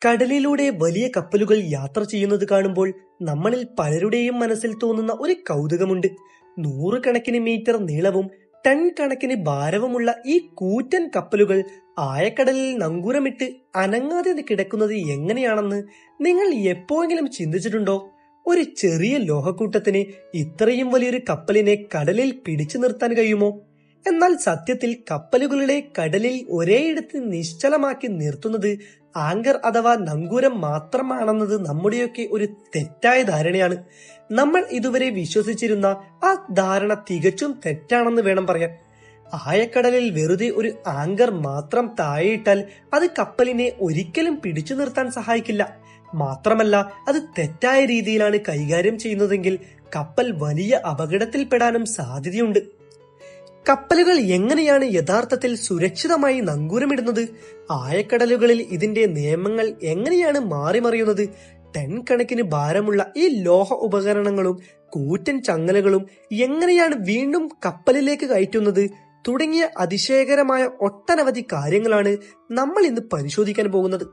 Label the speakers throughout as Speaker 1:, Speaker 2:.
Speaker 1: കടലിലൂടെ വലിയ കപ്പലുകൾ യാത്ര ചെയ്യുന്നത് കാണുമ്പോൾ നമ്മളിൽ പലരുടെയും മനസ്സിൽ തോന്നുന്ന ഒരു കൗതുകമുണ്ട്. നൂറുകണക്കിന് മീറ്റർ നീളവും ടൺ കണക്കിന് ഭാരവുമുള്ള ഈ കൂറ്റൻ കപ്പലുകൾ ആഴക്കടലിൽ നങ്കൂരമിട്ട് അനങ്ങാതെ കിടക്കുന്നത് എങ്ങനെയാണെന്ന് നിങ്ങൾ എപ്പോഴെങ്കിലും ചിന്തിച്ചിട്ടുണ്ടോ? ഒരു ചെറിയ ലോഹക്കൂട്ടത്തിന് ഇത്രയും വലിയൊരു കപ്പലിനെ കടലിൽ പിടിച്ചു നിർത്താൻ കഴിയുമോ? എന്നാൽ സത്യത്തിൽ കപ്പലുകളുടെ കടലിൽ ഒരേയിടത്ത് നിശ്ചലമാക്കി നിർത്തുന്നത് ആങ്കർ അഥവാ നങ്കൂരം മാത്രമാണെന്നത് നമ്മുടെയൊക്കെ ഒരു തെറ്റായ ധാരണയാണ്. നമ്മൾ ഇതുവരെ വിശ്വസിച്ചിരുന്ന ആ ധാരണ തികച്ചും തെറ്റാണെന്ന് വേണം പറയാൻ. ആഴക്കടലിൽ വെറുതെ ഒരു ആങ്കർ മാത്രം താഴെയിട്ടാൽ അത് കപ്പലിനെ ഒരിക്കലും പിടിച്ചു നിർത്താൻ സഹായിക്കില്ല. മാത്രമല്ല, അത് തെറ്റായ രീതിയിലാണ് കൈകാര്യം ചെയ്യുന്നതെങ്കിൽ കപ്പൽ വലിയ അപകടത്തിൽപ്പെടാനും സാധ്യതയുണ്ട്. കപ്പലുകൾ എങ്ങനെയാണ് യഥാർത്ഥത്തിൽ സുരക്ഷിതമായി നങ്കൂരമിടുന്നത്? ആഴക്കടലുകളിൽ ഇതിന്റെ നിയമങ്ങൾ എങ്ങനെയാണ് മാറിമറിയുന്നത്? ടൺ കണക്കിന് ഭാരമുള്ള ഈ ലോഹ ഉപകരണങ്ങളും കൂറ്റൻ ചങ്ങലകളും എങ്ങനെയാണ് വീണ്ടും കപ്പലിലേക്ക് കയറ്റുന്നത്? തുടങ്ങിയ അതിശയകരമായ ഒട്ടനവധി കാര്യങ്ങളാണ് നമ്മൾ ഇന്ന് പരിശോധിക്കാൻ പോകുന്നത്.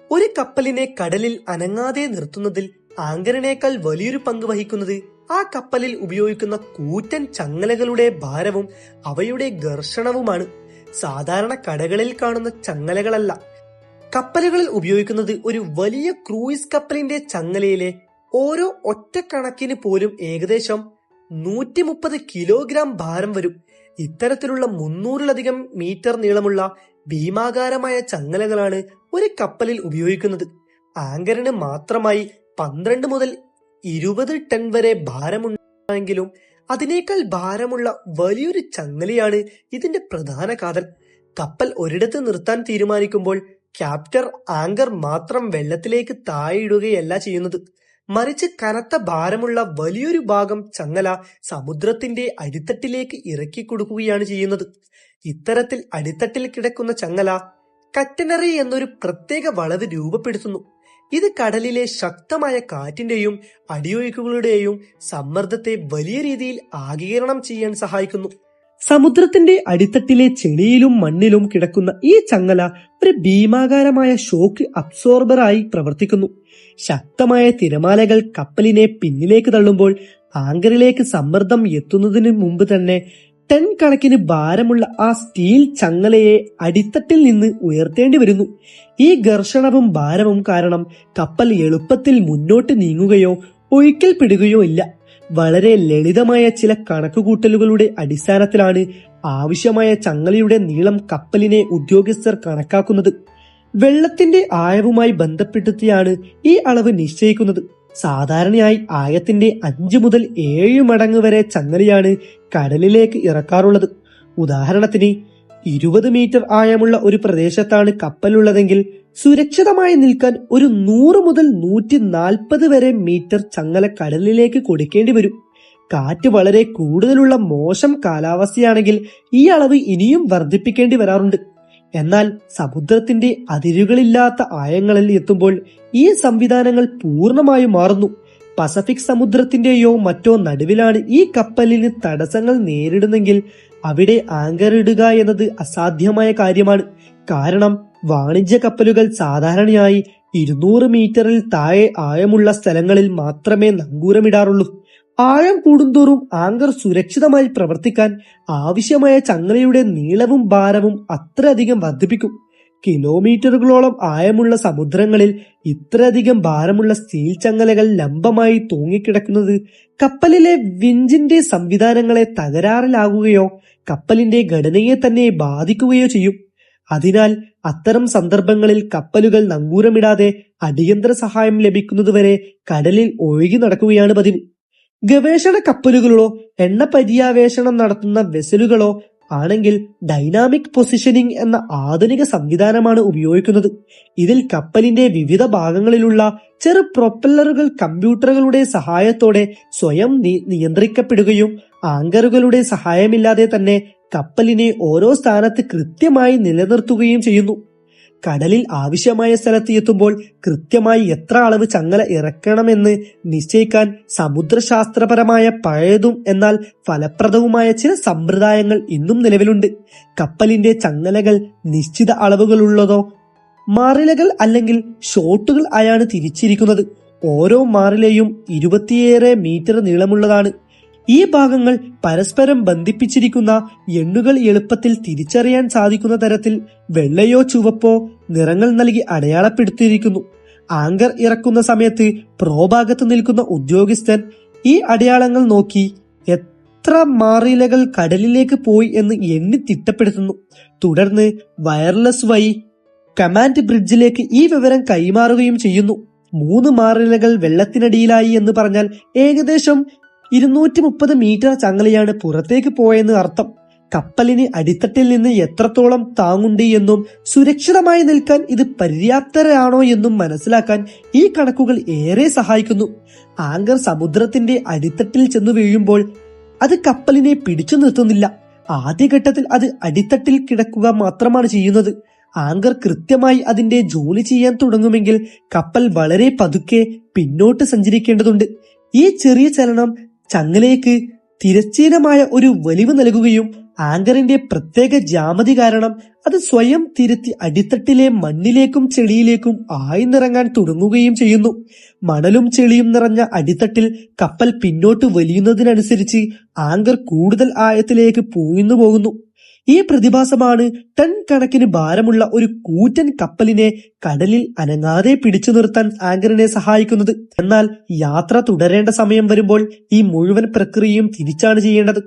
Speaker 1: ഒരു കപ്പലിനെ കടലിൽ അനങ്ങാതെ നിർത്തുന്നതിൽ ആങ്കറിനേക്കാൾ വലിയൊരു പങ്ക് വഹിക്കുന്നത് ആ കപ്പലിൽ ഉപയോഗിക്കുന്ന കൂറ്റൻ ചങ്ങലകളുടെ ഭാരവും അവയുടെ ഘർഷണവുമാണ്. സാധാരണ കടകളിൽ കാണുന്ന ചങ്ങലകളല്ല. കപ്പലുകളിൽ ഉപയോഗിക്കുന്നത് ഒരു വലിയ ക്രൂയിസ് കപ്പലിന്റെ ചങ്ങലയിലെ ഓരോ ഒറ്റ കണക്കിന് പോലും ഏകദേശം 130 കിലോഗ്രാം ഭാരം വരും. ഇത്തരത്തിലുള്ള 300-ലധികം മീറ്റർ നീളമുള്ള ഭീമാകാരമായ ചങ്ങലകളാണ് ഒരു കപ്പലിൽ ഉപയോഗിക്കുന്നത്. ആങ്കറിന് മാത്രമായി 12 മുതൽ 20 ടൺ വരെ ഭാരമുണ്ടെങ്കിലും അതിനേക്കാൾ ഭാരമുള്ള വലിയൊരു ചങ്ങലയാണ് ഇതിന്റെ പ്രധാന കാതൽ. കപ്പൽ ഒരിടത്ത് നിർത്താൻ തീരുമാനിക്കുമ്പോൾ ക്യാപ്റ്റർ ആങ്കർ മാത്രം വെള്ളത്തിലേക്ക് താഴെയിടുകയല്ല ചെയ്യുന്നത്. മറിച്ച് കനത്ത ഭാരമുള്ള വലിയൊരു ഭാഗം ചങ്ങല സമുദ്രത്തിന്റെ അടിത്തട്ടിലേക്ക് ഇറക്കി കൊടുക്കുകയാണ് ചെയ്യുന്നത്. ഇത്തരത്തിൽ അടിത്തട്ടിൽ കിടക്കുന്ന ചങ്ങല കറ്റനറി എന്നൊരു പ്രത്യേക വളവ് രൂപപ്പെടുത്തുന്നു. ഇത് കടലിലെ ശക്തമായ കാറ്റിന്റെയും അടിയൊഴുക്കുകളുടെയും സമ്മർദ്ദത്തെ വലിയ രീതിയിൽ ആഗിരണം ചെയ്യാൻ സഹായിക്കുന്നു. സമുദ്രത്തിന്റെ അടിത്തട്ടിലെ ചെളിയിലും മണ്ണിലും കിടക്കുന്ന ഈ ചങ്ങല ഒരു ഭീമാകാരമായ ഷോക്ക് അബ്സോർബറായി പ്രവർത്തിക്കുന്നു. ശക്തമായ തിരമാലകൾ കപ്പലിനെ പിന്നിലേക്ക് തള്ളുമ്പോൾ ആങ്കറിലേക്ക് സമ്മർദ്ദം എത്തുന്നതിന് മുമ്പ് തന്നെ ടൺ കണക്കിന് ഭാരമുള്ള ആ സ്റ്റീൽ ചങ്ങലയെ അടിത്തട്ടിൽ നിന്ന് ഉയർത്തേണ്ടി വരുന്നു. ഈ ഘർഷണവും ഭാരവും കാരണം കപ്പൽ എളുപ്പത്തിൽ മുന്നോട്ട് നീങ്ങുകയോ ഒഴുക്കിൽപ്പെടുകയോ ഇല്ല. വളരെ ലളിതമായ ചില കണക്കുകൂട്ടലുകളുടെ അടിസ്ഥാനത്തിലാണ് ആവശ്യമായ ചങ്ങലയുടെ നീളം കപ്പലിനെ ഉദ്യോഗസ്ഥർ കണക്കാക്കുന്നത്. വെള്ളത്തിന്റെ ആഴവുമായി ബന്ധപ്പെടുത്തിയാണ് ഈ അളവ് നിശ്ചയിക്കുന്നത്. സാധാരണയായി ആഴത്തിന്റെ 5 മുതൽ 7 മടങ്ങ് വരെ ചങ്ങലയാണ് കടലിലേക്ക് ഇറക്കാറുള്ളത്. ഉദാഹരണത്തിന് 20 മീറ്റർ ആഴമുള്ള ഒരു പ്രദേശത്താണ് കപ്പലുള്ളതെങ്കിൽ സുരക്ഷിതമായി നിൽക്കാൻ ഒരു 100 മുതൽ 140 വരെ മീറ്റർ ചങ്ങല കടലിലേക്ക് കൊടുക്കേണ്ടി വരും. കാറ്റ് വളരെ കൂടുതലുള്ള മോശം കാലാവസ്ഥയാണെങ്കിൽ ഈ അളവ് ഇനിയും വർദ്ധിപ്പിക്കേണ്ടി വരാറുണ്ട്. എന്നാൽ സമുദ്രത്തിന്റെ അതിരുകളില്ലാത്ത ആഴങ്ങളിൽ എത്തുമ്പോൾ ഈ സംവിധാനങ്ങൾ പൂർണ്ണമായും മാറുന്നു. പസഫിക് സമുദ്രത്തിന്റെയോ മറ്റോ നടുവിലാണ് ഈ കപ്പലിന് തടസ്സങ്ങൾ നേരിടുന്നെങ്കിൽ അവിടെ ആങ്കർ ഇടുക എന്നത് അസാധ്യമായ കാര്യമാണ്. കാരണം വാണിജ്യ കപ്പലുകൾ സാധാരണയായി 200 മീറ്ററിൽ താഴെ ആഴമുള്ള സ്ഥലങ്ങളിൽ മാത്രമേ നങ്കൂരമിടാറുള്ളൂ. ആഴം കൂടുന്തോറും ആങ്കർ സുരക്ഷിതമായി പ്രവർത്തിക്കാൻ ആവശ്യമായ ചങ്ങലയുടെ നീളവും ഭാരവും അത്രയധികം വർദ്ധിപ്പിക്കും. കിലോമീറ്ററുകളോളം ആഴമുള്ള സമുദ്രങ്ങളിൽ ഇത്രയധികം ഭാരമുള്ള സ്റ്റീൽ ചങ്ങലകൾ ലംബമായി തൂങ്ങിക്കിടക്കുന്നത് കപ്പലിലെ വിഞ്ചിന്റെ സംവിധാനങ്ങളെ തകരാറിലാകുകയോ കപ്പലിന്റെ ഘടനയെ തന്നെ ബാധിക്കുകയോ ചെയ്യും. അതിനാൽ അത്തരം സന്ദർഭങ്ങളിൽ കപ്പലുകൾ നങ്കൂരമിടാതെ അടിയന്തര സഹായം ലഭിക്കുന്നതുവരെ കടലിൽ ഒഴുകി നടക്കുകയാണ് പതിവ്. ഗവേഷണ കപ്പലുകളോ എണ്ണ പര്യവേഷണം നടത്തുന്ന വെസലുകളോ ആണെങ്കിൽ ഡൈനാമിക് പൊസിഷനിങ് എന്ന ആധുനിക സംവിധാനമാണ് ഉപയോഗിക്കുന്നത്. ഇതിൽ കപ്പലിന്റെ വിവിധ ഭാഗങ്ങളിലുള്ള ചെറു പ്രൊപ്പല്ലറുകൾ കമ്പ്യൂട്ടറുകളുടെ സഹായത്തോടെ സ്വയം നിയന്ത്രിക്കപ്പെടുകയും ആങ്കറുകളുടെ സഹായമില്ലാതെ തന്നെ കപ്പലിനെ ഓരോ സ്ഥാനത്ത് കൃത്യമായി നിലനിർത്തുകയും ചെയ്യുന്നു. കടലിൽ ആവശ്യമായ സ്ഥലത്ത് എത്തുമ്പോൾ കൃത്യമായി എത്ര അളവ് ചങ്ങല ഇറക്കണമെന്ന് നിശ്ചയിക്കാൻ സമുദ്രശാസ്ത്രപരമായ പഴയതും എന്നാൽ ഫലപ്രദവുമായ ചില സമ്പ്രദായങ്ങൾ ഇന്നും നിലവിലുണ്ട്. കപ്പലിന്റെ ചങ്ങലകൾ നിശ്ചിത അളവുകളുള്ളതോ മാറിലകൾ അല്ലെങ്കിൽ ഷോട്ടുകൾ ആയാണ് തിരിച്ചിരിക്കുന്നത്. ഓരോ മാറിലെയും 20 മീറ്റർ നീളമുള്ളതാണ്. ഈ ഭാഗങ്ങൾ പരസ്പരം ബന്ധിപ്പിച്ചിരിക്കുന്ന എണ്ണുകൾ എളുപ്പത്തിൽ തിരിച്ചറിയാൻ സാധിക്കുന്ന തരത്തിൽ വെള്ളയോ ചുവപ്പോ നിറങ്ങൾ നൽകി അടയാളപ്പെടുത്തിയിരിക്കുന്നു. ആങ്കർ ഇറക്കുന്ന സമയത്ത് പ്രോഭാഗത്ത് നിൽക്കുന്ന ഉദ്യോഗസ്ഥൻ ഈ അടയാളങ്ങൾ നോക്കി എത്ര മാറിലകൾ കടലിലേക്ക് പോയി എന്ന് എണ്ണി തിട്ടപ്പെടുത്തുന്നു. തുടർന്ന് വയർലെസ് വഴി കമാൻഡ് ബ്രിഡ്ജിലേക്ക് ഈ വിവരം കൈമാറുകയും ചെയ്യുന്നു. 3 മാറിലകൾ വെള്ളത്തിനടിയിലായി എന്ന് പറഞ്ഞാൽ ഏകദേശം 230 മീറ്റർ ചങ്ങലയാണ് പുറത്തേക്ക് പോയെന്ന് അർത്ഥം. കപ്പലിന് അടിത്തട്ടിൽ നിന്ന് എത്രത്തോളം താങ്ങുണ്ട് എന്നും സുരക്ഷിതമായി നിൽക്കാൻ ഇത് പര്യാപ്തരാണോ എന്നും മനസ്സിലാക്കാൻ ഈ കണക്കുകൾ ഏറെ സഹായിക്കുന്നു. ആങ്കർ സമുദ്രത്തിന്റെ അടിത്തട്ടിൽ ചെന്നു വീഴുമ്പോൾ അത് കപ്പലിനെ പിടിച്ചു നിർത്തുന്നില്ല. ആദ്യഘട്ടത്തിൽ അത് അടിത്തട്ടിൽ കിടക്കുക മാത്രമാണ് ചെയ്യുന്നത്. ആങ്കർ കൃത്യമായി അതിന്റെ ജോലി ചെയ്യാൻ തുടങ്ങുമെങ്കിൽ കപ്പൽ വളരെ പതുക്കെ പിന്നോട്ട് സഞ്ചരിക്കേണ്ടതുണ്ട്. ഈ ചെറിയ ചലനം ചങ്ങലയ്ക്ക് തിരശ്ചീനമായ ഒരു വലിവ് നൽകുകയും ആങ്കറിന്റെ പ്രത്യേക ജ്യാമിതി കാരണം അത് സ്വയം തിരുത്തി അടിത്തട്ടിലെ മണ്ണിലേക്കും ചെളിയിലേക്കും ആഴ്ന്നിറങ്ങാൻ തുടങ്ങുകയും ചെയ്യുന്നു. മണലും ചെളിയും നിറഞ്ഞ അടിത്തട്ടിൽ കപ്പൽ പിന്നോട്ട് വലിയുന്നതിനനുസരിച്ച് ആങ്കർ കൂടുതൽ ആഴത്തിലേക്ക് പൂഴ്ന്നു പോകുന്നു. ഈ പ്രതിഭാസമാണ് ടൺ കണക്കിന് ഭാരമുള്ള ഒരു കൂറ്റൻ കപ്പലിനെ കടലിൽ അനങ്ങാതെ പിടിച്ചു നിർത്താൻ ആങ്കറിനെ സഹായിക്കുന്നത്. എന്നാൽ യാത്ര തുടരേണ്ട സമയം വരുമ്പോൾ ഈ മുഴുവൻ പ്രക്രിയയും തിരിച്ചാണ് ചെയ്യേണ്ടത്.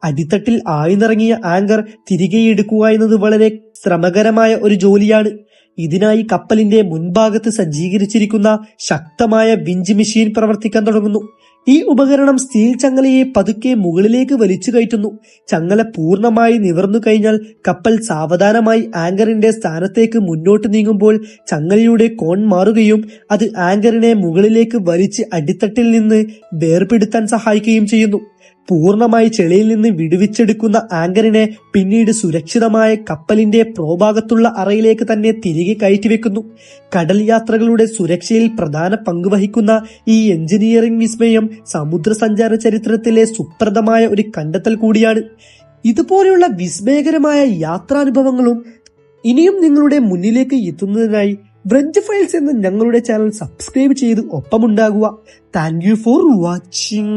Speaker 1: അടിത്തട്ടിൽ ആഴ്ന്നിറങ്ങിയ ആങ്കർ തിരികെ എടുക്കുക എന്നത് വളരെ ശ്രമകരമായ ഒരു ജോലിയാണ്. ഇതിനായി കപ്പലിന്റെ മുൻഭാഗത്ത് സജ്ജീകരിച്ചിരിക്കുന്ന ശക്തമായ വിഞ്ച് മെഷീൻ പ്രവർത്തിക്കാൻ തുടങ്ങുന്നു. ഈ ഉപകരണം സ്റ്റീൽ ചങ്ങലയെ പതുക്കെ മുകളിലേക്ക് വലിച്ചു കയറ്റുന്നു. ചങ്ങല പൂർണ്ണമായി നിവർന്നു കഴിഞ്ഞാൽ കപ്പൽ സാവധാനമായി ആങ്കറിന്റെ സ്ഥാനത്തേക്ക് മുന്നോട്ട് നീങ്ങുമ്പോൾ ചങ്ങലയുടെ കോൺ മാറുകയും അത് ആങ്കറിനെ മുകളിലേക്ക് വലിച്ച് അടിത്തട്ടിൽ നിന്ന് വേർപെടുത്താൻ സഹായിക്കുകയും ചെയ്യുന്നു. പൂർണ്ണമായി ചെളിയിൽ നിന്ന് വിടുവിച്ചെടുക്കുന്ന ആങ്കറിനെ പിന്നീട് സുരക്ഷിതമായ കപ്പലിന്റെ പ്രോഭാഗത്തുള്ള അറയിലേക്ക് തന്നെ തിരികെ കയറ്റിവെക്കുന്നു. കടൽ യാത്രകളുടെ സുരക്ഷയിൽ പ്രധാന പങ്കുവഹിക്കുന്ന ഈ എഞ്ചിനീയറിംഗ് വിസ്മയം സമുദ്രസഞ്ചാര ചരിത്രത്തിലെ സുപ്രദമായ ഒരു കണ്ടെത്തൽ കൂടിയാണ്. ഇതുപോലെയുള്ള വിസ്മയകരമായ യാത്രാനുഭവങ്ങളും ഇനിയും നിങ്ങളുടെ മുന്നിലേക്ക് എത്തുന്നതിനായി ഫ്രഞ്ച് ഫയൽസ് എന്ന ഞങ്ങളുടെ ചാനൽ സബ്സ്ക്രൈബ് ചെയ്ത് ഒപ്പമുണ്ടാകുക. Thank you for watching.